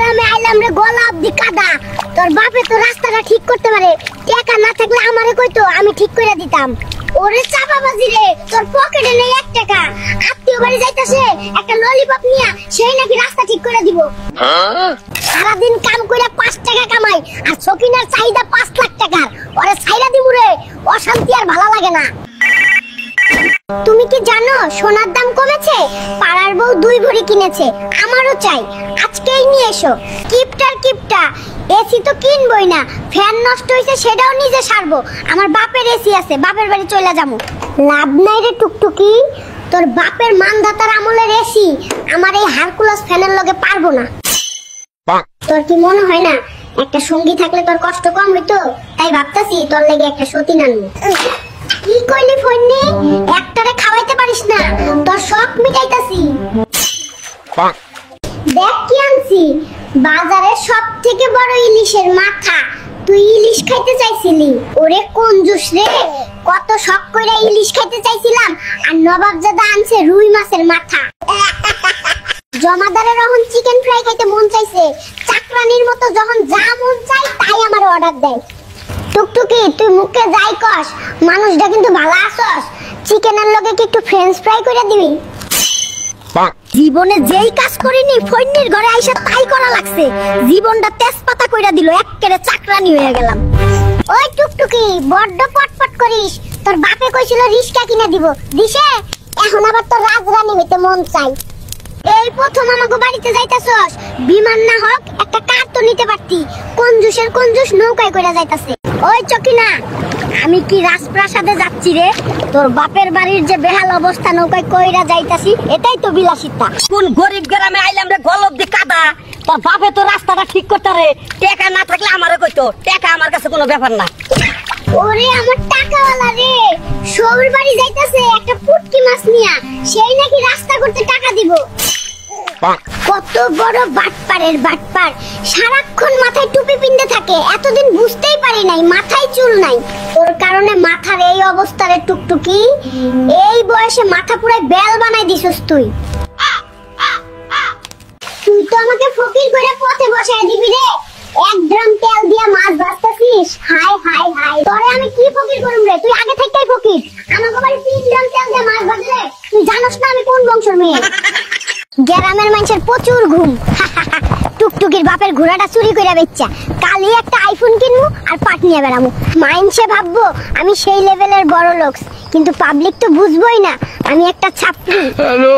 গ্রামে আইলাম রে গোলাপ দি কাদা। তোর বাপে তো রাস্তাটা ঠিক করতে পারে, টাকা না থাকলে আমারে কইতো, আমি ঠিক করে দিতাম। ওরে চাপাবাজি রে, তোর পকেটে নেই 1 টাকা, আত্মীয় বাড়ি যাইতাছে একটা ললিপপ নিয়া সেই নাকি রাস্তা ঠিক করে দিব। সারাদিন কাম কইরা 5 টাকা কামাই, আর সকিনার চাহিদা 5 লাখ টাকার। ওরে ছাইরা দিমু রে, অশান্তি আর ভালো লাগে না। তুমি কি জানো সোনার দাম কমেছে? পাড়ার বউ 2 ভরি কিনেছে, আমারও চাই, আজকেই নিয়ে এসো। কিপটা এসি তো কিনবই না, ফ্যান নষ্ট হইছে সেটাও নিজে সারবো। আমার বাপের এসি আছে, বাপের বাড়ি চলে যাবো। লাভ নাই রে টুকটুকি, তোর বাপের মানধাতার আমলের এসি আমার এই হারকুলাস ফ্যানের লগে পারবো না। তোর কি মনে হয় না একটা সঙ্গী থাকলে তোর কষ্ট কম হইতো? তাই ভাবতাছি তোর লাগি একটা সতীন আনবো। কি কইলি ফন্নি, একটারে খাওয়াইতে পারিস না? তোর শখ মিটাইতাছি। দেখ কি আনছি, বাজারে সবথেকে বড় ইলিশের মাথা। তুই ইলিশ খাইতে চাইছিলি, ওরে কঞ্জুস রে, কত শখ কইরা ইলিশ খাইতে চাইছিলাম, আর নবাবজাদা আনছে রুই মাছের মাথা। জমাদারের যখন চিকেন ফ্রাই খাইতে মন চাইছে, চাকরানির মতো যখন যা মন চাই তাই আমার অর্ডার দেয়। টুকটুকি তুই মুখে যাই কস, মানুষটা কিন্তু ভালো আছস। চিকেনের লগে কি একটু ফ্রেঞ্চ ফ্রাই করে দিবি? জীবনে যেই কাজ করিনি ফইন্নির ঘরে আইসা তাই করা লাগছে, জীবনটা তেজপাতা কইরা দিল, এক্কেরে চাকরানি হয়ে গেলাম। ওই টুকটুকি বড্ড পটপট করিস, তোর বাপে কইছিল রিস্কা কিনে দিব, দিছে? এখন আবার তোর রাজরানী হইতে মন চাই। এই প্রথম আমাকে বাড়িতে যাইতাছস, বিমান না হোক একটা কার তো নিতে পারতি। কঞ্জুসের কঞ্জুস নৌকায় কইরা যাইতাছে। ওই চকিনা, আমি কি রাজপ্রাসাদে যাচ্ছি রে? তোর বাপের বাড়ির যে বেহাল অবস্থা, নৌকায় কইরা যাইতাছি, এটাই তো বিলাসিতা। কোন গরিব গ্রামে আইলাম রে গোলাপ দি কাদা। তোর বাপে তো রাস্তাটা ঠিক করতে রে, টাকা না থাকলে আমারে কইতো, টাকা আমার কাছে কোনো ব্যাপার না। ওরে আমার টাকাওয়ালা রে, সৌর বাড়ি যাইতাছে একটা পুটকি মাছ নিয়া, সেই নাকি রাস্তা করতে টাকা দিব। কত বড় বাটপারের বাটপার, সারাক্ষণ মাথায় টুপি পিনতে থাকে। এতদিন বুঝতেই পারি নাই মাথায় চুল নাই। ওর কারণে মাথার এই অবস্থা রে টুকটুকি, এই বয়সে মাথা পুরাই বেল বানাই দিছস তুই। তুই তো আমাকে ফকির করে পথে বসায় দিবি রে, 1 ড্রাম তেল দিয়া মাছ ভাজতাছিস। হায় হায় হায়, তোরে আমি কি ফকির করুম রে? তুই আগে থেকেই ফকির। আমাকে বাড়ি 3 ড্রাম তেল দিয়া মাছ ভাজলে তুই জানোস না আমি কোন বংশের মেয়ে? গ্রামের মানুষের প্রচুর ঘুম। টুকটুকির বাপের ঘোড়াটা চুরি করে বেচ্চা, কালি একটা আইফোন কিনবো আর পাট নিয়ে বেড়াবো। মাইন্সে ভাববো আমি সেই লেভেলের বড় লোক, কিন্তু পাবলিক তো বুঝবোই না আমি একটা ছাপড়ি। হ্যালো